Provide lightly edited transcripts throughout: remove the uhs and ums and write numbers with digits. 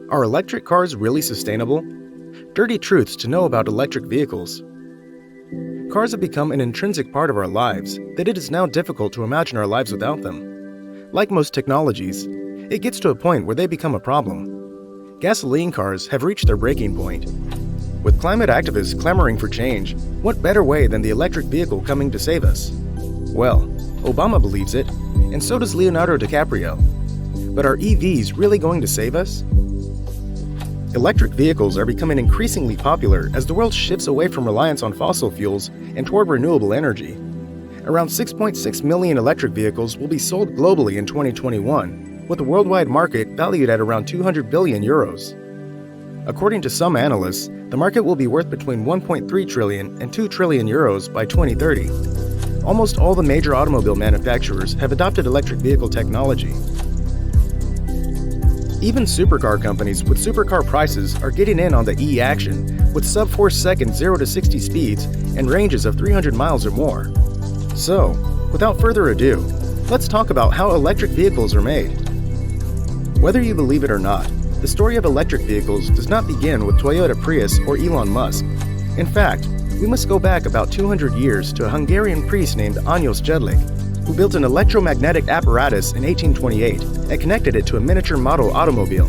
Are electric cars really sustainable? Dirty truths to know about electric vehicles. Cars have become an intrinsic part of our lives that it is now difficult to imagine our lives without them. Like most technologies, it gets to a point where they become a problem. Gasoline cars have reached their breaking point. With climate activists clamoring for change, what better way than the electric vehicle coming to save us? Well, Obama believes it, and so does Leonardo DiCaprio. But are EVs really going to save us? Electric vehicles are becoming increasingly popular as the world shifts away from reliance on fossil fuels and toward renewable energy. Around 6.6 million electric vehicles will be sold globally in 2021, with the worldwide market valued at around 200 billion euros. According to some analysts, the market will be worth between 1.3 trillion and 2 trillion euros by 2030. Almost all the major automobile manufacturers have adopted electric vehicle technology. Even supercar companies with supercar prices are getting in on the E-action with sub-4 second 0 to 60 speeds and ranges of 300 miles or more. So, without further ado, let's talk about how electric vehicles are made. Whether you believe it or not, the story of electric vehicles does not begin with Toyota Prius or Elon Musk. In fact, we must go back about 200 years to a Hungarian priest named Ányos Jedlik, who built an electromagnetic apparatus in 1828 and connected it to a miniature model automobile.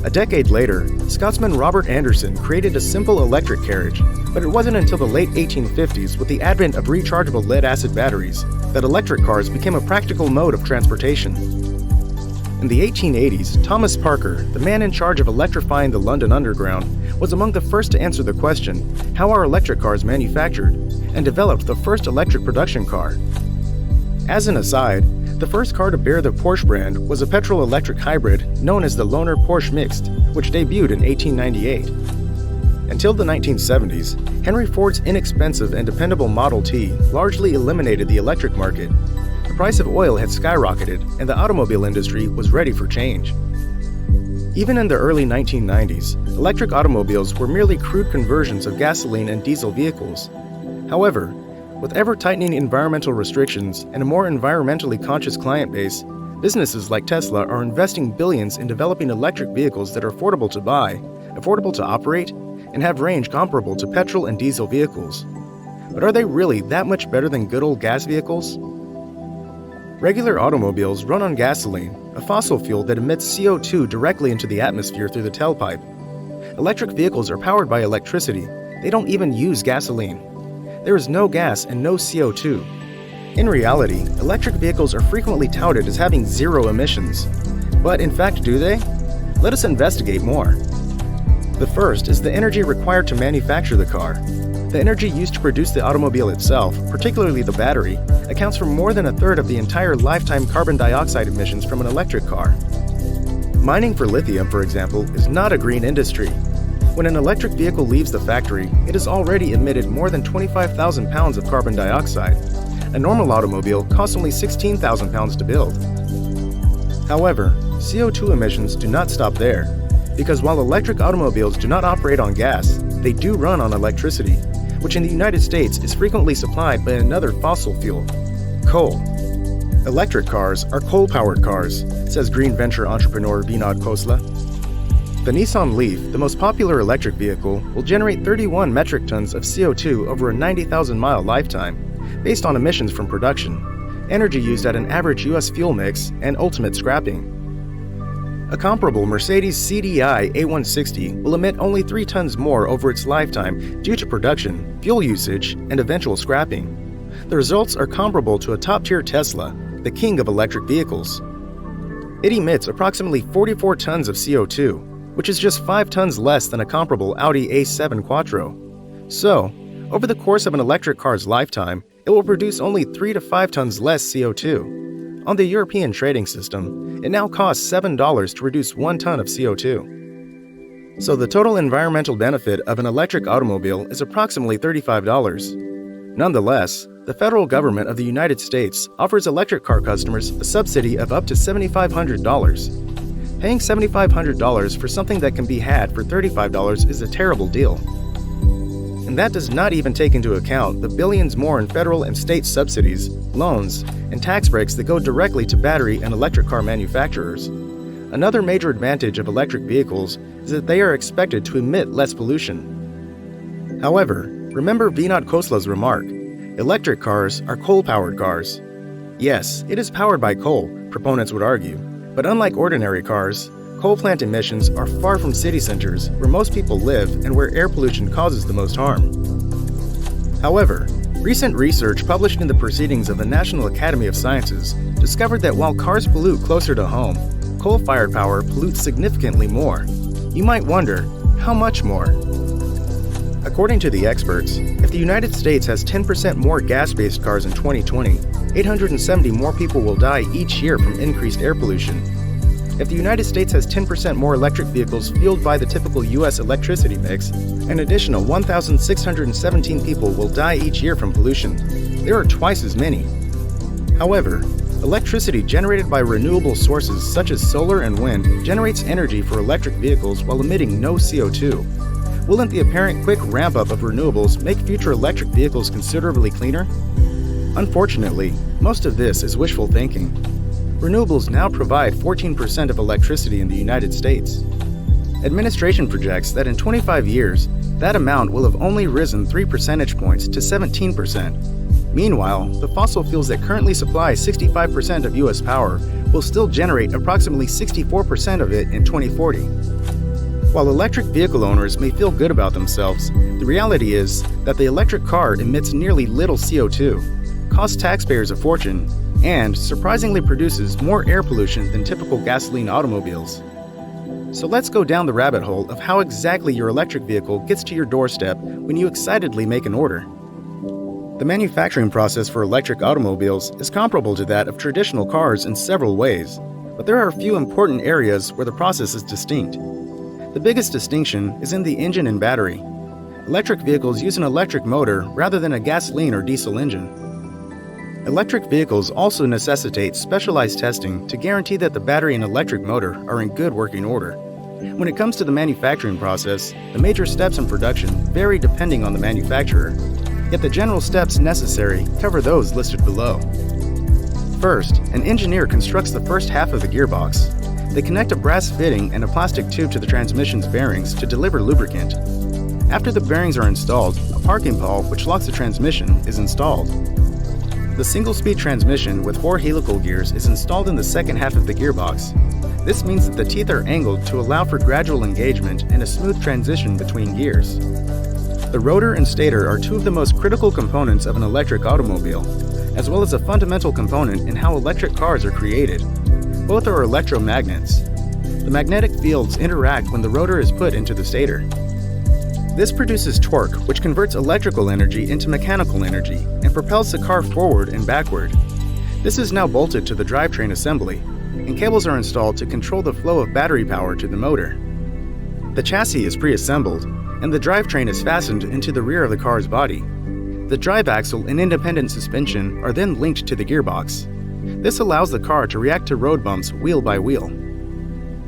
A decade later, Scotsman Robert Anderson created a simple electric carriage, but it wasn't until the late 1850s with the advent of rechargeable lead-acid batteries that electric cars became a practical mode of transportation. In the 1880s, Thomas Parker, the man in charge of electrifying the London Underground, was among the first to answer the question, how are electric cars manufactured, and developed the first electric production car. As an aside, the first car to bear the Porsche brand was a petrol-electric hybrid known as the Lohner Porsche Mixed, which debuted in 1898. Until the 1970s, Henry Ford's inexpensive and dependable Model T largely eliminated the electric market. The price of oil had skyrocketed, and the automobile industry was ready for change. Even in the early 1990s, electric automobiles were merely crude conversions of gasoline and diesel vehicles. However, with ever-tightening environmental restrictions and a more environmentally conscious client base, businesses like Tesla are investing billions in developing electric vehicles that are affordable to buy, affordable to operate, and have range comparable to petrol and diesel vehicles. But are they really that much better than good old gas vehicles? Regular automobiles run on gasoline, a fossil fuel that emits CO2 directly into the atmosphere through the tailpipe. Electric vehicles are powered by electricity. They don't even use gasoline. There is no gas and no CO2. In reality, electric vehicles are frequently touted as having zero emissions. But in fact, do they? Let us investigate more. The first is the energy required to manufacture the car. The energy used to produce the automobile itself, particularly the battery, accounts for more than a third of the entire lifetime carbon dioxide emissions from an electric car. Mining for lithium, for example, is not a green industry. When an electric vehicle leaves the factory, it has already emitted more than 25,000 pounds of carbon dioxide. A normal automobile costs only 16,000 pounds to build. However, CO2 emissions do not stop there, because while electric automobiles do not operate on gas, they do run on electricity, which in the United States is frequently supplied by another fossil fuel, coal. Electric cars are coal-powered cars, says green venture entrepreneur Vinod Khosla. The Nissan Leaf, the most popular electric vehicle, will generate 31 metric tons of CO2 over a 90,000-mile lifetime, based on emissions from production, energy used at an average U.S. fuel mix, and ultimate scrapping. A comparable Mercedes CDI A160 will emit only 3 tons more over its lifetime due to production, fuel usage, and eventual scrapping. The results are comparable to a top-tier Tesla, the king of electric vehicles. It emits approximately 44 tons of CO2, which is just 5 tons less than a comparable Audi A7 Quattro. So, over the course of an electric car's lifetime, it will produce only 3 to 5 tons less CO2. On the European trading system, it now costs $7 to reduce 1 ton of CO2. So the total environmental benefit of an electric automobile is approximately $35. Nonetheless, the federal government of the United States offers electric car customers a subsidy of up to $7,500. Paying $7,500 for something that can be had for $35 is a terrible deal. And that does not even take into account the billions more in federal and state subsidies, loans, and tax breaks that go directly to battery and electric car manufacturers. Another major advantage of electric vehicles is that they are expected to emit less pollution. However, remember Vinod Khosla's remark, electric cars are coal-powered cars. Yes, it is powered by coal, proponents would argue, but unlike ordinary cars, coal plant emissions are far from city centers where most people live and where air pollution causes the most harm. However, recent research published in the Proceedings of the National Academy of Sciences discovered that while cars pollute closer to home, coal-fired power pollutes significantly more. You might wonder, how much more? According to the experts, if the United States has 10% more gas-based cars in 2020, 870 more people will die each year from increased air pollution. If the United States has 10% more electric vehicles fueled by the typical U.S. electricity mix, an additional 1,617 people will die each year from pollution. There are twice as many. However, electricity generated by renewable sources such as solar and wind generates energy for electric vehicles while emitting no CO2. Wouldn't the apparent quick ramp-up of renewables make future electric vehicles considerably cleaner? Unfortunately, most of this is wishful thinking. Renewables now provide 14% of electricity in the United States. Administration projects that in 25 years, that amount will have only risen 3 percentage points to 17%. Meanwhile, the fossil fuels that currently supply 65% of U.S. power will still generate approximately 64% of it in 2040. While electric vehicle owners may feel good about themselves, the reality is that the electric car emits nearly little CO2, costs taxpayers a fortune, and surprisingly produces more air pollution than typical gasoline automobiles. So let's go down the rabbit hole of how exactly your electric vehicle gets to your doorstep when you excitedly make an order. The manufacturing process for electric automobiles is comparable to that of traditional cars in several ways, but there are a few important areas where the process is distinct. The biggest distinction is in the engine and battery. Electric vehicles use an electric motor rather than a gasoline or diesel engine. Electric vehicles also necessitate specialized testing to guarantee that the battery and electric motor are in good working order. When it comes to the manufacturing process, the major steps in production vary depending on the manufacturer, yet the general steps necessary cover those listed below. First, an engineer constructs the first half of the gearbox. They connect a brass fitting and a plastic tube to the transmission's bearings to deliver lubricant. After the bearings are installed, a parking pawl which locks the transmission is installed. The single-speed transmission with 4 helical gears is installed in the second half of the gearbox. This means that the teeth are angled to allow for gradual engagement and a smooth transition between gears. The rotor and stator are two of the most critical components of an electric automobile, as well as a fundamental component in how electric cars are created. Both are electromagnets. The magnetic fields interact when the rotor is put into the stator. This produces torque, which converts electrical energy into mechanical energy and propels the car forward and backward. This is now bolted to the drivetrain assembly, and cables are installed to control the flow of battery power to the motor. The chassis is pre-assembled, and the drivetrain is fastened into the rear of the car's body. The drive axle and independent suspension are then linked to the gearbox. This allows the car to react to road bumps wheel by wheel.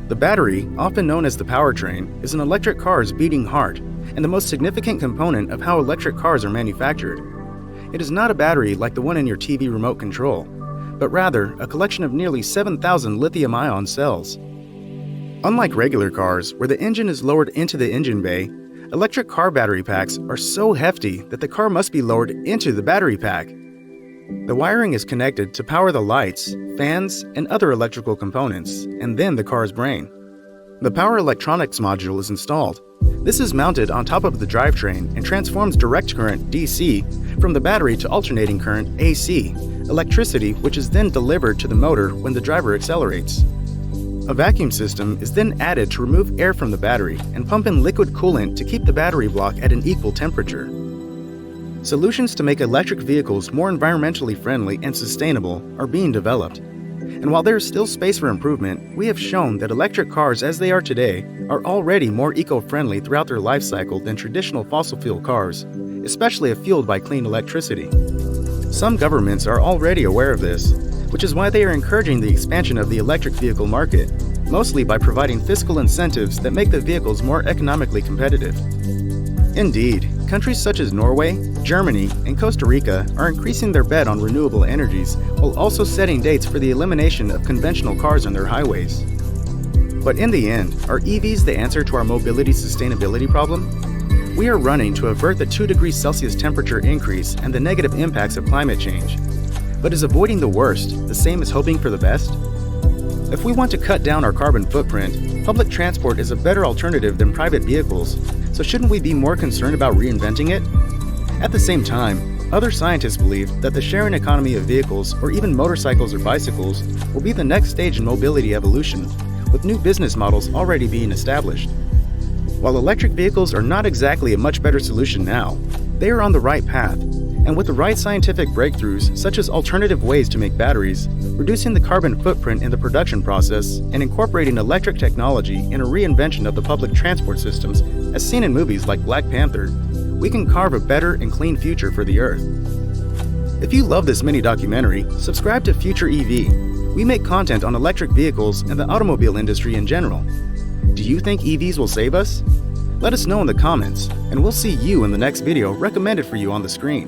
The battery, often known as the powertrain, is an electric car's beating heart and the most significant component of how electric cars are manufactured. It is not a battery like the one in your TV remote control, but rather a collection of nearly 7,000 lithium-ion cells. Unlike regular cars, where the engine is lowered into the engine bay, electric car battery packs are so hefty that the car must be lowered into the battery pack. The wiring is connected to power the lights, fans, and other electrical components, and then the car's brain. The power electronics module is installed. This is mounted on top of the drivetrain and transforms direct current DC from the battery to alternating current AC, electricity which is then delivered to the motor when the driver accelerates. A vacuum system is then added to remove air from the battery and pump in liquid coolant to keep the battery block at an equal temperature. Solutions to make electric vehicles more environmentally friendly and sustainable are being developed. And while there is still space for improvement, we have shown that electric cars as they are today are already more eco-friendly throughout their life cycle than traditional fossil fuel cars, especially if fueled by clean electricity. Some governments are already aware of this, which is why they are encouraging the expansion of the electric vehicle market, mostly by providing fiscal incentives that make the vehicles more economically competitive. Indeed, countries such as Norway, Germany, and Costa Rica are increasing their bet on renewable energies while also setting dates for the elimination of conventional cars on their highways. But in the end, are EVs the answer to our mobility sustainability problem? We are running to avert the 2 degrees Celsius temperature increase and the negative impacts of climate change. But is avoiding the worst the same as hoping for the best? If we want to cut down our carbon footprint, public transport is a better alternative than private vehicles, so shouldn't we be more concerned about reinventing it? At the same time, other scientists believe that the sharing economy of vehicles, or even motorcycles or bicycles, will be the next stage in mobility evolution, with new business models already being established. While electric vehicles are not exactly a much better solution now, they are on the right path, and with the right scientific breakthroughs such as alternative ways to make batteries, reducing the carbon footprint in the production process, and incorporating electric technology in a reinvention of the public transport systems as seen in movies like Black Panther, we can carve a better and clean future for the Earth. If you love this mini documentary, subscribe to Future EV. We make content on electric vehicles and the automobile industry in general. Do you think EVs will save us? Let us know in the comments, and we'll see you in the next video recommended for you on the screen.